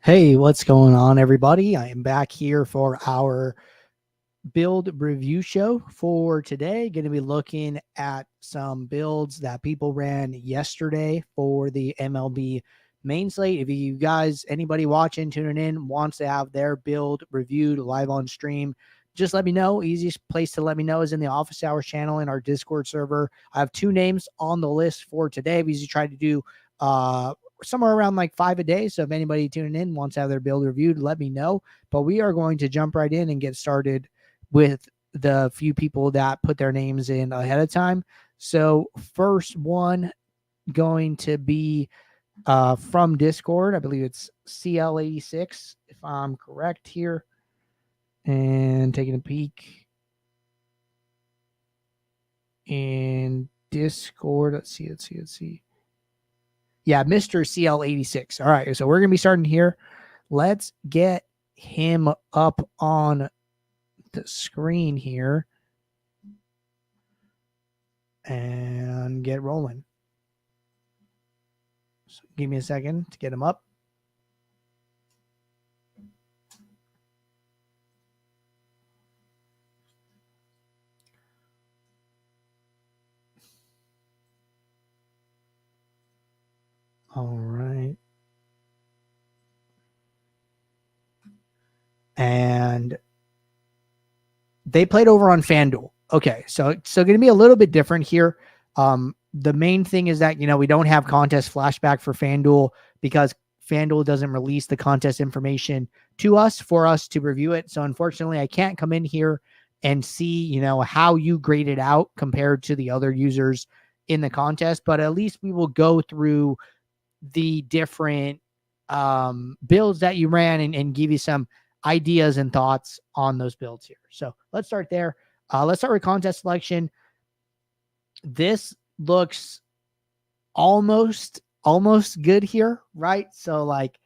Hey, what's going on, everybody? I am back here for our build review show for today. Going to be looking at some builds that people ran yesterday for the MLB main slate. If you guys, anybody watching, tuning in, wants to have their build reviewed live on stream, just let me know. Easiest place to let me know is in the office hours channel in our Discord server. I have two names on the list for today. We usually try to do somewhere around like 5 a day. So if anybody tuning in wants to have their build reviewed, let me know. But we are going to jump right in and get started with the few people that put their names in ahead of time. So first one going to be from Discord. I believe it's CL86, if I'm correct here. And taking a peek in Discord. Let's see. Yeah, Mr. CL86. All right, so we're going to be starting here. Let's get him up on the screen here and get rolling. So give me a second to get him up. All right. And they played over on FanDuel. Okay, so going to be a little bit different here. The main thing is that, we don't have contest flashback for FanDuel because FanDuel doesn't release the contest information to us for us to review it. So unfortunately, I can't come in here and see, how you grade it out compared to the other users in the contest. But at least we will go through the different builds that you ran and give you some ideas and thoughts on those builds here. So let's start there. Let's start with contest selection. This looks almost good here, right? So like,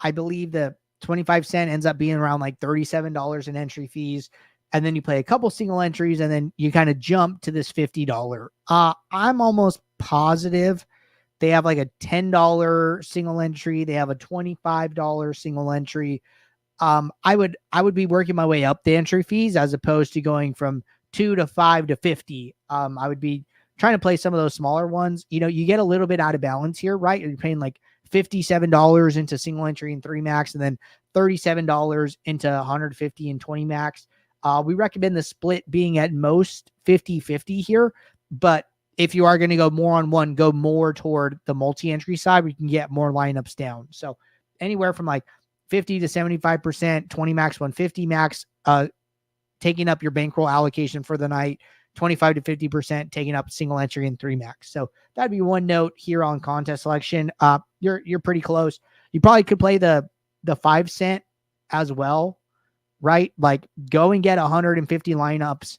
I believe the 25 cent ends up being around like $37 in entry fees. And then you play a couple single entries and then you kind of jump to this $50. I'm almost positive they have like a $10 single entry. They have a $25 single entry. I would be working my way up the entry fees as opposed to going from 2 to 5 to 50. I would be trying to play some of those smaller ones. You get a little bit out of balance here, right? You're paying like $57 into single entry and 3 max, and then $37 into 150 and 20 max. We recommend the split being at most 50-50 here, but if you are going to go more on one, go more toward the multi-entry side, we can get more lineups down. So anywhere from like 50 to 75%, 20 max, 150 max, taking up your bankroll allocation for the night, 25 to 50% taking up single entry and 3 max. So that'd be one note here on contest selection. You're pretty close. You probably could play the 5 cent as well, right? Like go and get 150 lineups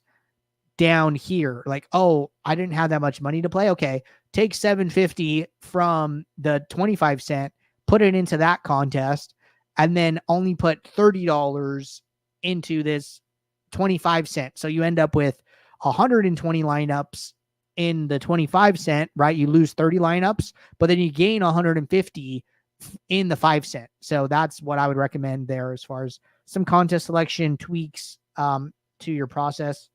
down here. Like, oh, I didn't have that much money to play. Okay, take 750 from the 25 cent, put it into that contest, and then only put $30 into this 25 cent. So you end up with 120 lineups in the 25 cent, right? You lose 30 lineups, but then you gain 150 in the 5 cent. So that's what I would recommend there as far as some contest selection tweaks to your process.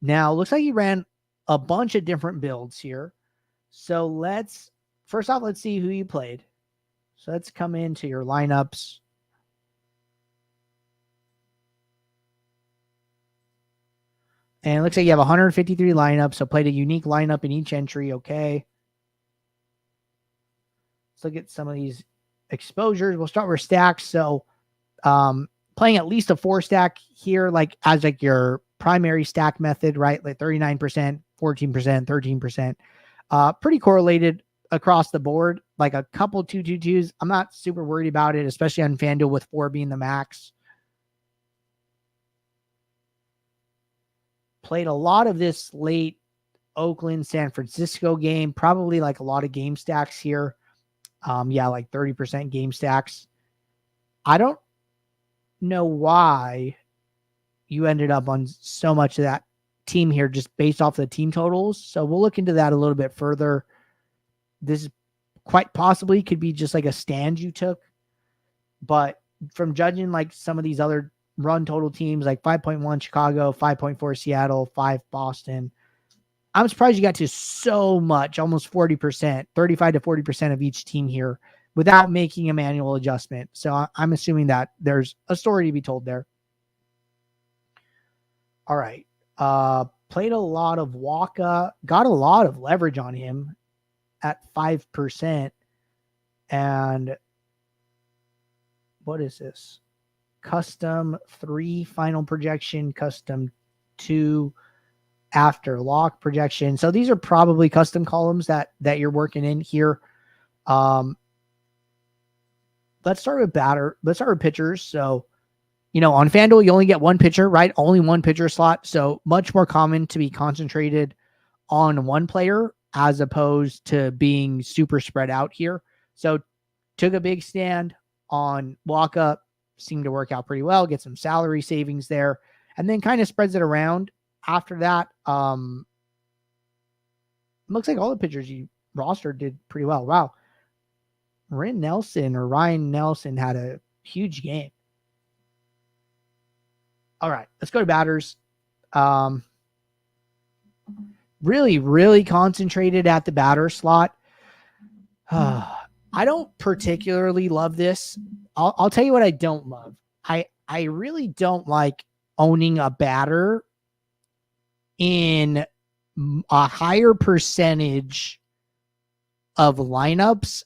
Now, looks like you ran a bunch of different builds here. So first off, let's see who you played. So let's come into your lineups. And it looks like you have 153 lineups. So played a unique lineup in each entry. Okay. Let's look at some of these exposures. We'll start with stacks. So playing at least a 4 stack here, like as like your primary stack method, right? Like 39%, 14%, 13%. Pretty correlated across the board, like a couple 2-2-2s. I'm not super worried about it, especially on FanDuel with 4 being the max. Played a lot of this late Oakland, San Francisco game, probably like a lot of game stacks here. Yeah, like 30% game stacks. I don't know why you ended up on so much of that team here just based off the team totals. So we'll look into that a little bit further. This quite possibly could be just like a stand you took but from judging like some of these other run total teams, like 5.1 Chicago, 5.4 Seattle, 5 Boston, I'm surprised you got to so much, almost 40%, 35 to 40% of each team here without making a manual adjustment. So I'm assuming that there's a story to be told there. All right. Played a lot of Waka, got a lot of leverage on him at 5%. And what is this? Custom 3 final projection, custom 2 after lock projection. So these are probably custom columns that you're working in here. Let's start with Let's start with pitchers. So, on FanDuel, you only get one pitcher, right? Only one pitcher slot. So much more common to be concentrated on one player as opposed to being super spread out here. So took a big stand on Waka, seemed to work out pretty well, get some salary savings there, and then kind of spreads it around. After that, looks like all the pitchers you rostered did pretty well. Wow. Ryan Nelson had a huge game. All right, let's go to batters. Really, really concentrated at the batter slot. I don't particularly love this. I'll tell you what I don't love. I really don't like owning a batter in a higher percentage of lineups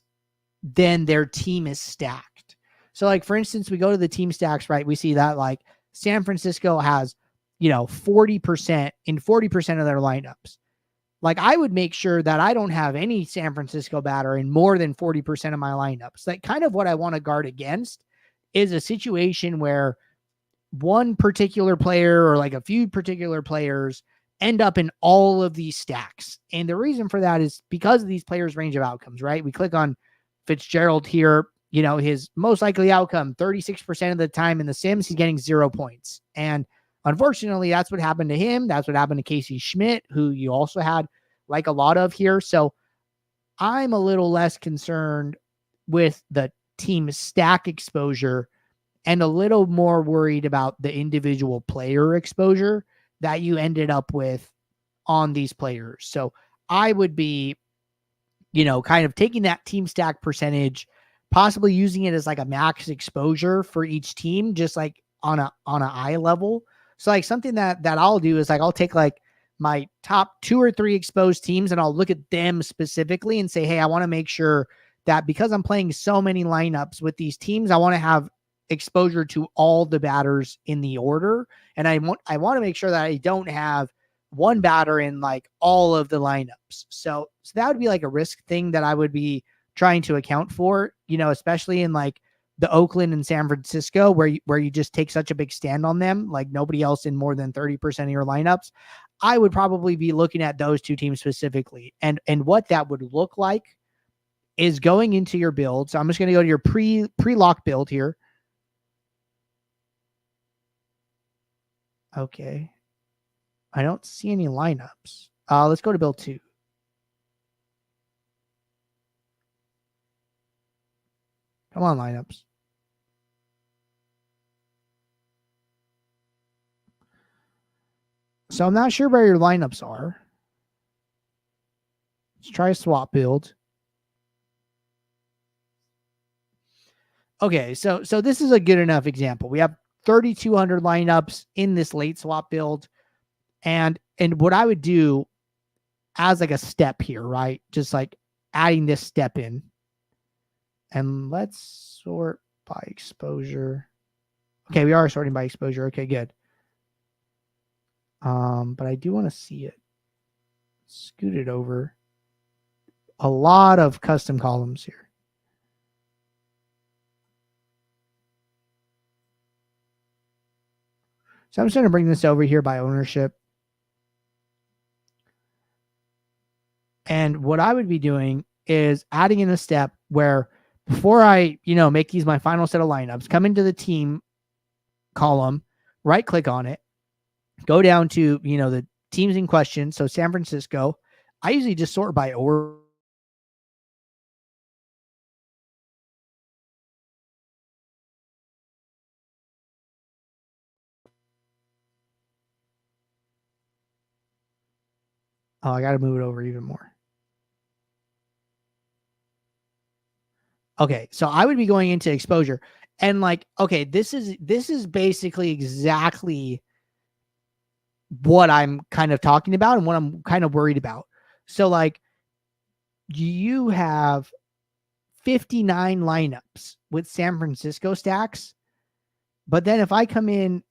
than their team is stacked. So like, for instance, we go to the team stacks, right? We see that like San Francisco has, 40% in 40% of their lineups. Like I would make sure that I don't have any San Francisco batter in more than 40% of my lineups. Like kind of what I want to guard against is a situation where one particular player or like a few particular players end up in all of these stacks. And the reason for that is because of these players' range of outcomes, right? We click on Fitzgerald here, his most likely outcome, 36% of the time in the Sims, he's getting 0 points. And unfortunately, that's what happened to him. That's what happened to Casey Schmidt, who you also had like a lot of here. So I'm a little less concerned with the team stack exposure and a little more worried about the individual player exposure that you ended up with on these players. So I would be, kind of taking that team stack percentage, possibly using it as like a max exposure for each team, just like on a eye level. So like something that I'll do is like, I'll take like my top 2 or 3 exposed teams and I'll look at them specifically and say, hey, I want to make sure that because I'm playing so many lineups with these teams, I want to have exposure to all the batters in the order. And I want to make sure that I don't have one batter in like all of the lineups. So that would be like a risk thing that I would be trying to account for, especially in like the Oakland and San Francisco, where you just take such a big stand on them, like nobody else in more than 30% of your lineups. I would probably be looking at those 2 teams specifically. And what that would look like is going into your build. So I'm just going to go to your pre-lock build here. Okay. I don't see any lineups. Let's go to build 2. Come on, lineups. So I'm not sure where your lineups are. Let's try a swap build. Okay, so this is a good enough example. We have 3,200 lineups in this late swap build. And what I would do as like a step here, right? Just like adding this step in. And let's sort by exposure. Okay, we are sorting by exposure. Okay, good. But I do want to see it. Scoot it over. A lot of custom columns here. So I'm just going to bring this over here by ownership. And what I would be doing is adding in a step where before I, make these my final set of lineups, come into the team column, right click on it, go down to, the teams in question. So San Francisco, I usually just sort by order. Oh, I got to move it over even more. Okay, so I would be going into exposure and like, okay, this is basically exactly what I'm kind of talking about and what I'm kind of worried about. So like you have 59 lineups with San Francisco stacks, but then if I come in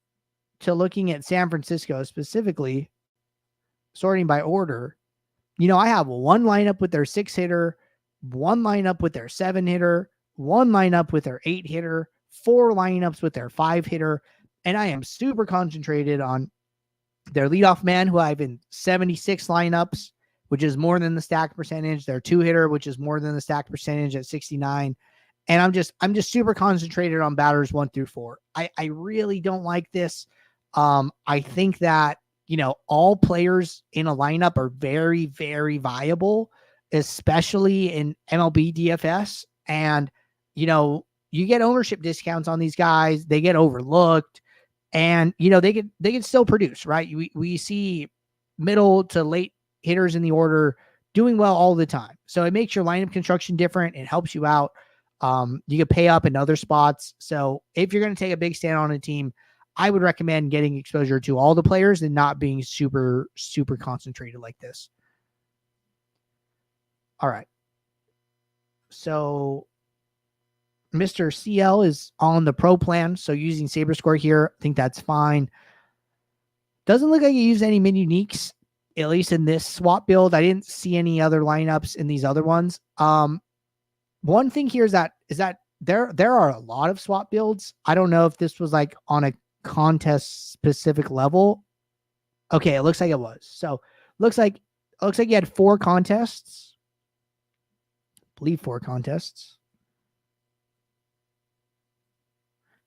to looking at San Francisco specifically, sorting by order, I have one lineup with their 6-hitter, one lineup with their 7-hitter, one lineup with their 8-hitter, 4 lineups with their 5-hitter, and I am super concentrated on their leadoff man, who I have in 76 lineups, which is more than the stack percentage, their 2-hitter, which is more than the stack percentage at 69. And I'm just super concentrated on batters 1 through 4. I really don't like this. I think that all players in a lineup are very, very viable, especially in MLB DFS. And, you get ownership discounts on these guys. They get overlooked and, they can still produce, right? We see middle to late hitters in the order doing well all the time. So it makes your lineup construction different. It helps you out. You can pay up in other spots. So if you're going to take a big stand on a team, I would recommend getting exposure to all the players and not being super, super concentrated like this. All right. So Mr. CL is on the pro plan. So using Saber Score here, I think that's fine. Doesn't look like you use any mid uniques, at least in this swap build. I didn't see any other lineups in these other ones. One thing here is that there are a lot of swap builds. I don't know if this was like on a contest specific level. Okay, it looks like it was. So looks like you had 4 contests. I believe 4 contests.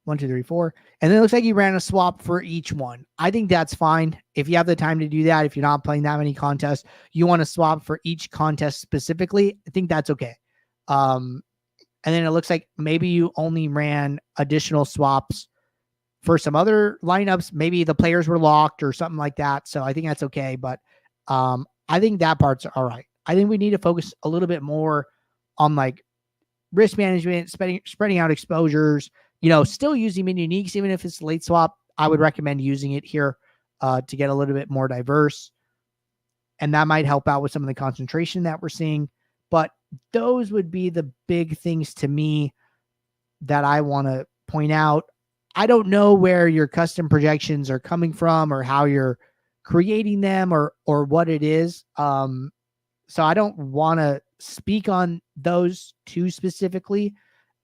1, 2, 3, 4. And then it looks like you ran a swap for each one. I think that's fine. If you have the time to do that, if you're not playing that many contests, you want to swap for each contest specifically, I think that's okay. And then it looks like maybe you only ran additional swaps for some other lineups. Maybe the players were locked or something like that. So I think that's okay. But I think that part's all right. I think we need to focus a little bit more on like risk management, spreading out exposures, still using mid uniques, even if it's late swap. I would recommend using it here to get a little bit more diverse. And that might help out with some of the concentration that we're seeing. But those would be the big things to me that I want to point out. I don't know where your custom projections are coming from or how you're creating them or what it is. So I don't want to speak on those too specifically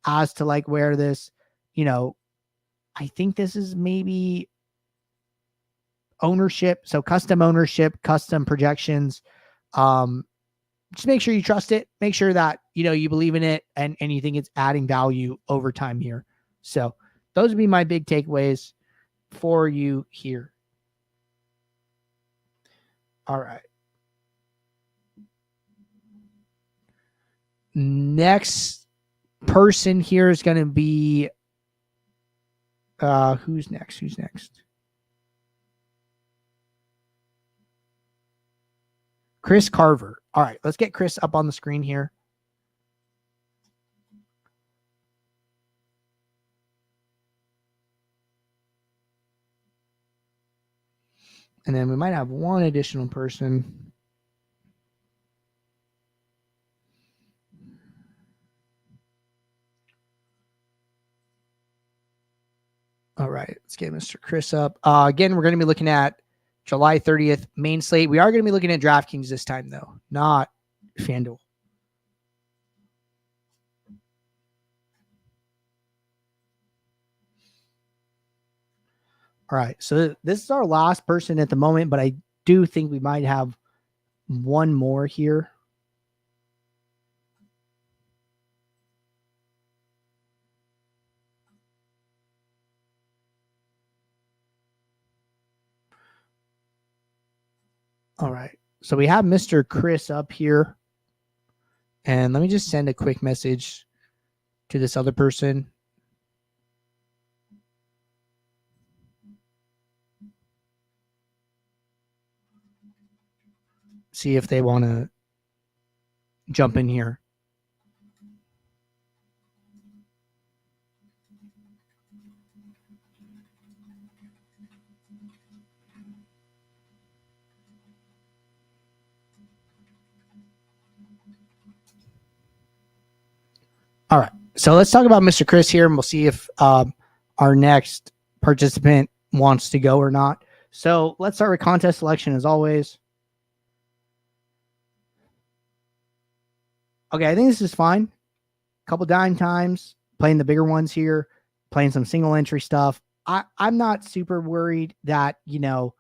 as to like where this, I think this is maybe ownership. So custom ownership, custom projections. Just make sure you trust it. Make sure that, you believe in it and you think it's adding value over time here. So those would be my big takeaways for you here. All right. Next person here is going to be who's next? Chris Carver. All right, let's get Chris up on the screen here. And then we might have one additional person. All right, let's get Mr. Chris up. Again, we're going to be looking at July 30th main slate. We are going to be looking at DraftKings this time, though, not FanDuel. All right, so this is our last person at the moment, but I do think we might have one more here. All right, so we have Mr. Chris up here. And let me just send a quick message to this other person. see if they want to jump in here. All right. So let's talk about Mr. Chris here, and we'll see if our next participant wants to go or not. So let's start with contest selection as always. Okay, I think this is fine. A couple dime times, playing the bigger ones here, playing some single entry stuff. I'm not super worried that, you know,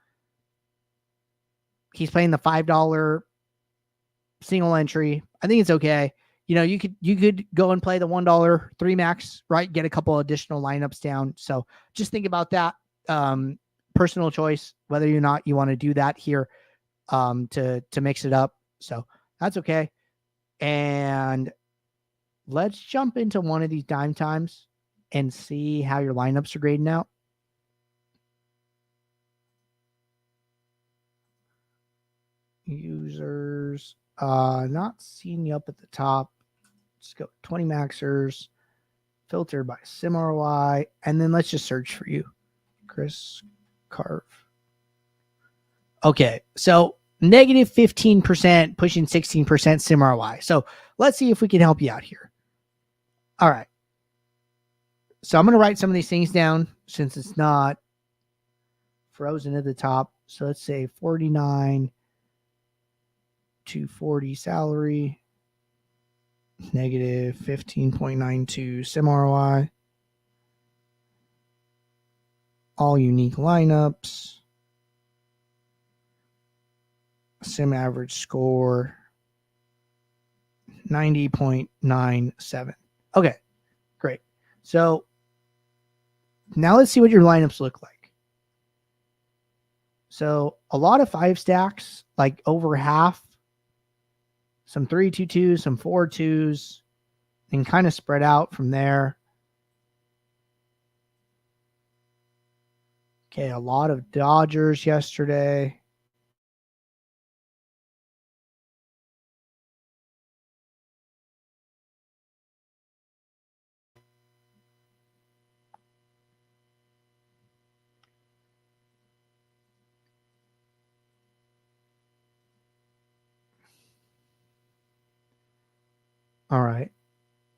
he's playing the $5 single entry. I think it's okay. You know, you could go and play the $1 3 max, right? Get a couple additional lineups down. So just think about that. Personal choice, whether or not you want to do that here to mix it up. So that's okay. And let's jump into one of these dime times and see how your lineups are grading out. Users, not seeing you up at the top. Let's go 20 maxers, filter by sim ROI, and then let's just search for you, Chris Carve. Okay, so negative 15%, pushing 16% sim ROI. So let's see if we can help you out here. All right. So I'm going to write some of these things down since it's not frozen at the top. So let's say 49 to 40 salary, negative 15.92 sim ROI, all unique lineups, sim average score 90.97. Okay, great. So now let's see what your lineups look like. So a lot of 5 stacks, like over half, some 3-2-2s, some 4-2s, and kind of spread out from there. Okay, a lot of Dodgers yesterday. All right.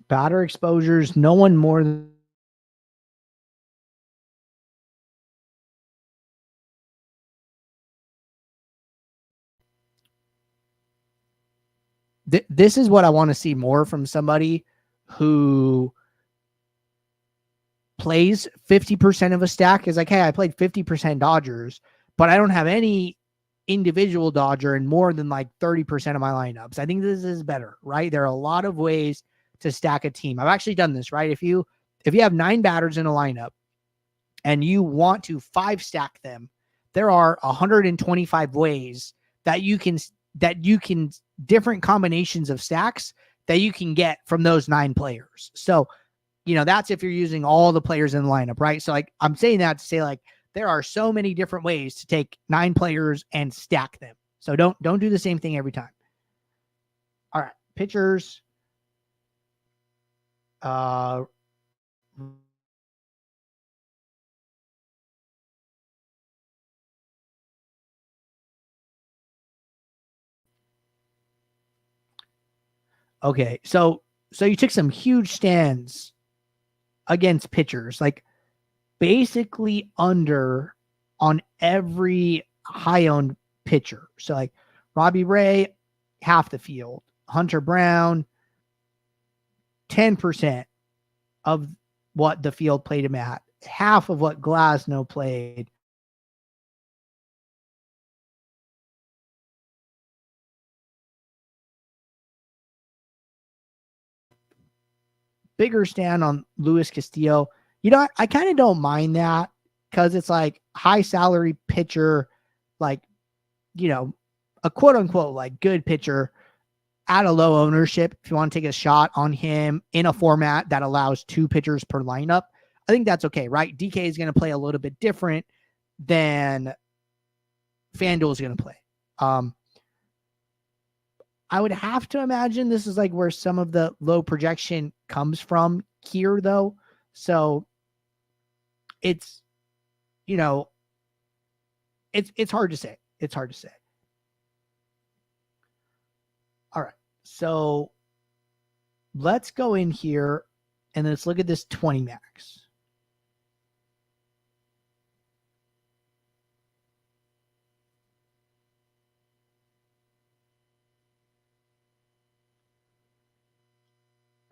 Batter exposures, no one more than this is what I want to see more from somebody who plays 50% of a stack. Is like, hey, I played 50% Dodgers, but I don't have any individual Dodger in more than like 30% of my lineups. I think this is better, right? There are a lot of ways to stack a team. I've actually done this, right? If you have 9 batters in a lineup and you want to 5 stack them, there are 125 ways that you can different combinations of stacks that you can get from those 9 players. So, you know, that's if you're using all the players in the lineup, right? So like, I'm saying that to say like, there are so many different ways to take 9 players and stack them. So don't do the same thing every time. All right, pitchers. Okay, so you took some huge stands against pitchers, like basically under on every high-owned pitcher. So like Robbie Ray, half the field. Hunter Brown, 10% of what the field played him at. Half of what Glasnow played. Bigger stand on Luis Castillo. You know, I kind of don't mind that because it's like high salary pitcher, like, you know, a quote unquote like good pitcher at a low ownership. If you want to take a shot on him in a format that allows 2 pitchers per lineup, I think that's okay, right? DK is going to play a little bit different than FanDuel is going to play. I would have to imagine this is like where some of the low projection comes from here, though. So it's, you know, it's hard to say. It's hard to say. All right. So let's go in here and let's look at this 20 max.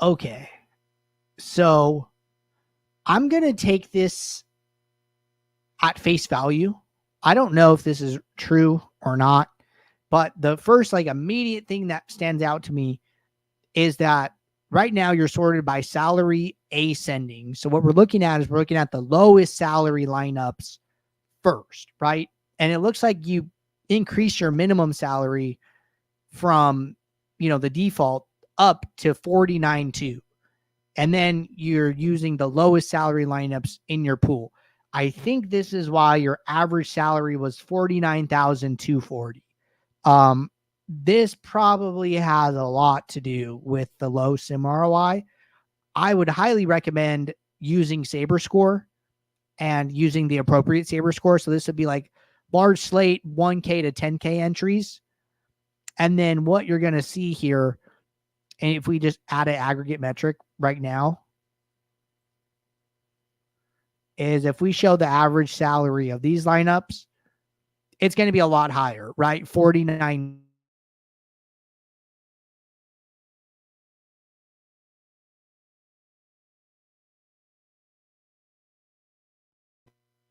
Okay. So I'm going to take this at face value. I don't know if this is true or not, but the first like immediate thing that stands out to me is that right now you're sorted by salary ascending. So what we're looking at is we're looking at the lowest salary lineups first, right? And it looks like you increase your minimum salary from, the default up to 49.2. And then you're using the lowest salary lineups in your pool. I think this is why your average salary was 49,240. This probably has a lot to do with the low sim ROI. I would highly recommend using Saber Score and using the appropriate Saber Score. So this would be like large slate 1K to 10K entries. And then what you're going to see here, and if we just add an aggregate metric right now, is if we show the average salary of these lineups, it's going to be a lot higher, right? 49.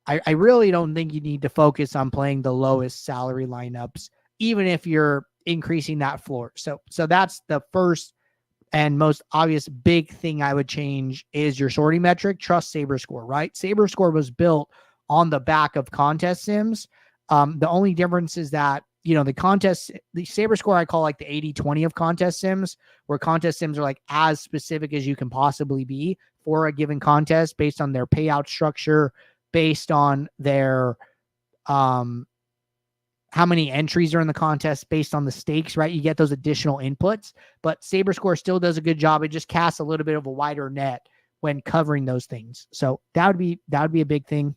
I really don't think you need to focus on playing the lowest salary lineups, even if you're increasing that floor. So that's the first and most obvious big thing I would change is your sorting metric. Trust Saber Score, right? Saber Score was built on the back of contest sims. The only difference is that, the Saber Score I call like the 80-20 of contest sims, where contest sims are like as specific as you can possibly be for a given contest based on their payout structure, based on their how many entries are in the contest, based on the stakes, right? You get those additional inputs, but Saber Score still does a good job. It just casts a little bit of a wider net when covering those things. So that would be a big thing.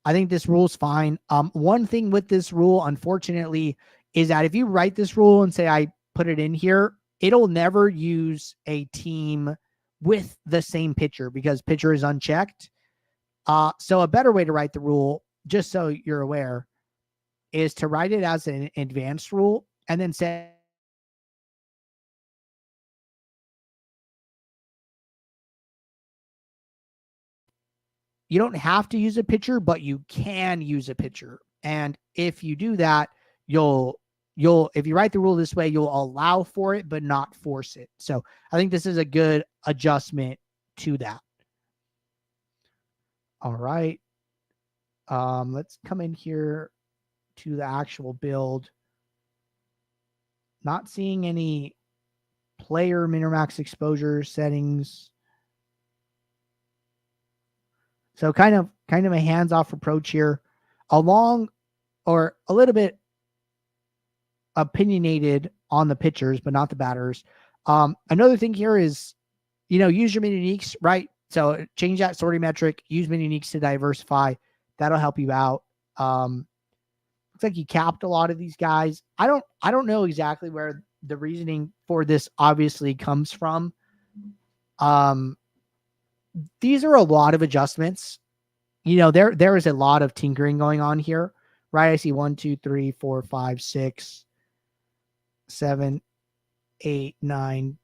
I think this rule's fine. One thing with this rule, unfortunately, is that if you write this rule and say I put it in here, it'll never use a team with the same pitcher because pitcher is unchecked. So a better way to write the rule, just so you're aware, is to write it as an advanced rule and then say you don't have to use a pitcher, but you can use a pitcher. And if you do that, you'll if you write the rule this way, you'll allow for it, but not force it. So I think this is a good adjustment to that. All right. Let's come in here to the actual build. Not seeing any player min-max exposure settings. So kind of a hands-off approach here, along or a little bit opinionated on the pitchers, but not the batters. Another thing here is, use your mini uniques, right? So change that sorting metric, use mini uniques to diversify. That'll help you out. Looks like you capped a lot of these guys. I don't know exactly where the reasoning for this obviously comes from. These are a lot of adjustments. There is a lot of tinkering going on here, right? I see 1, 2, 3, 4, 5, 6, 7, 8, 9,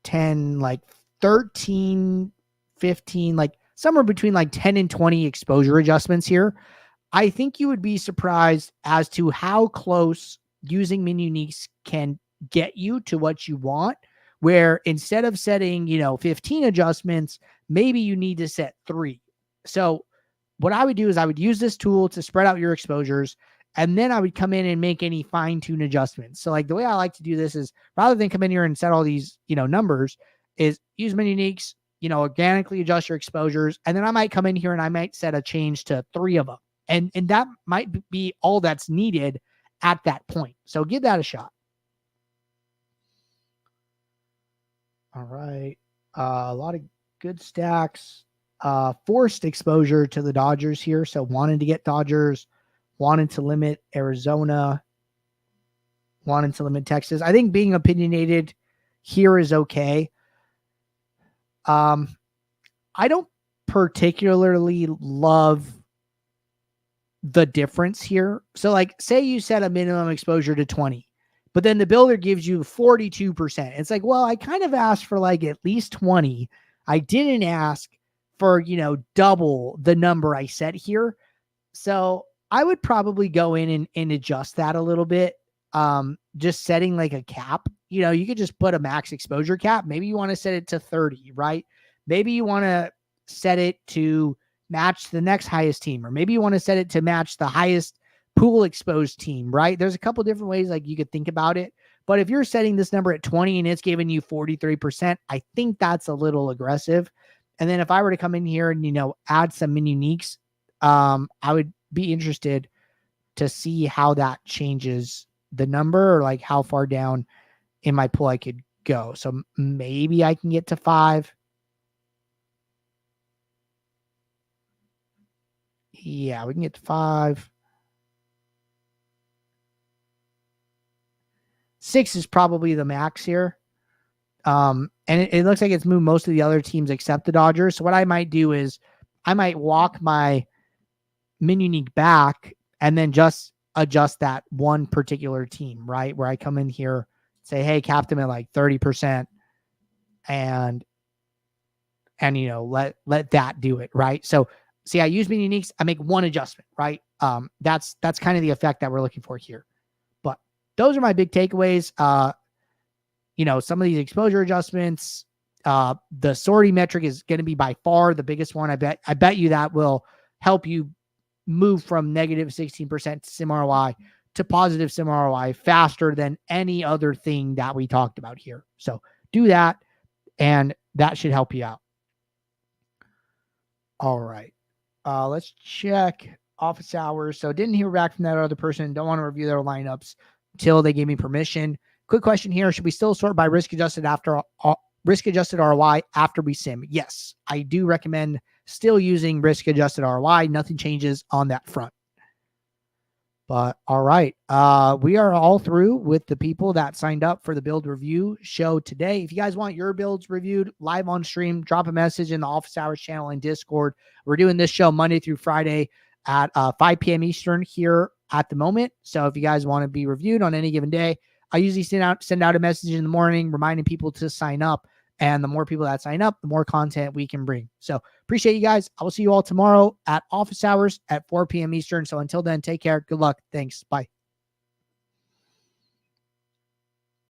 10, like 13, 15, like somewhere between like 10 and 20 exposure adjustments here. I think you would be surprised as to how close using mini uniques can get you to what you want, where instead of setting, 15 adjustments, maybe you need to set 3. So what I would do is I would use this tool to spread out your exposures, and then I would come in and make any fine-tune adjustments. So like the way I like to do this is rather than come in here and set all these, numbers, is use mini uniques, organically adjust your exposures. And then I might come in here and I might set a change to 3 of them. And that might be all that's needed at that point. So give that a shot. All right. A lot of good stacks. Forced exposure to the Dodgers here. So wanted to get Dodgers, wanted to limit Arizona, wanted to limit Texas. I think being opinionated here is okay. I don't particularly love the difference here. So like, say you set a minimum exposure to 20, but then the builder gives you 42%. It's like, well, I kind of asked for like at least 20. I didn't ask for, double the number I set here. So I would probably go in and adjust that a little bit. Just setting like a cap, you could just put a max exposure cap. Maybe you want to set it to 30, right? Maybe you want to set it to match the next highest team, or maybe you want to set it to match the highest pool exposed team, right? There's a couple different ways like you could think about it. But if you're setting this number at 20 and it's giving you 43%, I think that's a little aggressive. And then if I were to come in here and, add some mini uniques, I would be interested to see how that changes the number, or like how far down in my pool I could go. So maybe I can get to 5. Yeah, we can get to 5. 6 is probably the max here. And it looks like it's moved most of the other teams except the Dodgers. So what I might do is I might walk my mini unique back and then just adjust that one particular team, right? Where I come in here, say, hey, cap them at like 30% and let that do it, right? So see, I use mini uniques, I make one adjustment, right? That's kind of the effect that we're looking for here. But those are my big takeaways. Some of these exposure adjustments, the sorting metric is going to be by far the biggest one. I bet you that will help you move from negative 16% sim ROI to positive sim ROI faster than any other thing that we talked about here. So do that, and that should help you out. All right. Let's check office hours. So didn't hear back from that other person. Don't want to review their lineups until they gave me permission. Quick question here. Should we still sort by risk adjusted ROI after we sim? Yes, I do recommend still using risk adjusted ROI. Nothing changes on that front. But all right, we are all through with the people that signed up for the build review show today. If you guys want your builds reviewed live on stream, drop a message in the office hours channel in Discord. We're doing this show Monday through Friday at 5 p.m. Eastern here at the moment. So if you guys want to be reviewed on any given day, I usually send out a message in the morning reminding people to sign up. And the more people that sign up, the more content we can bring. So appreciate you guys. I will see you all tomorrow at office hours at 4 p.m. Eastern. So until then, take care. Good luck. Thanks. Bye.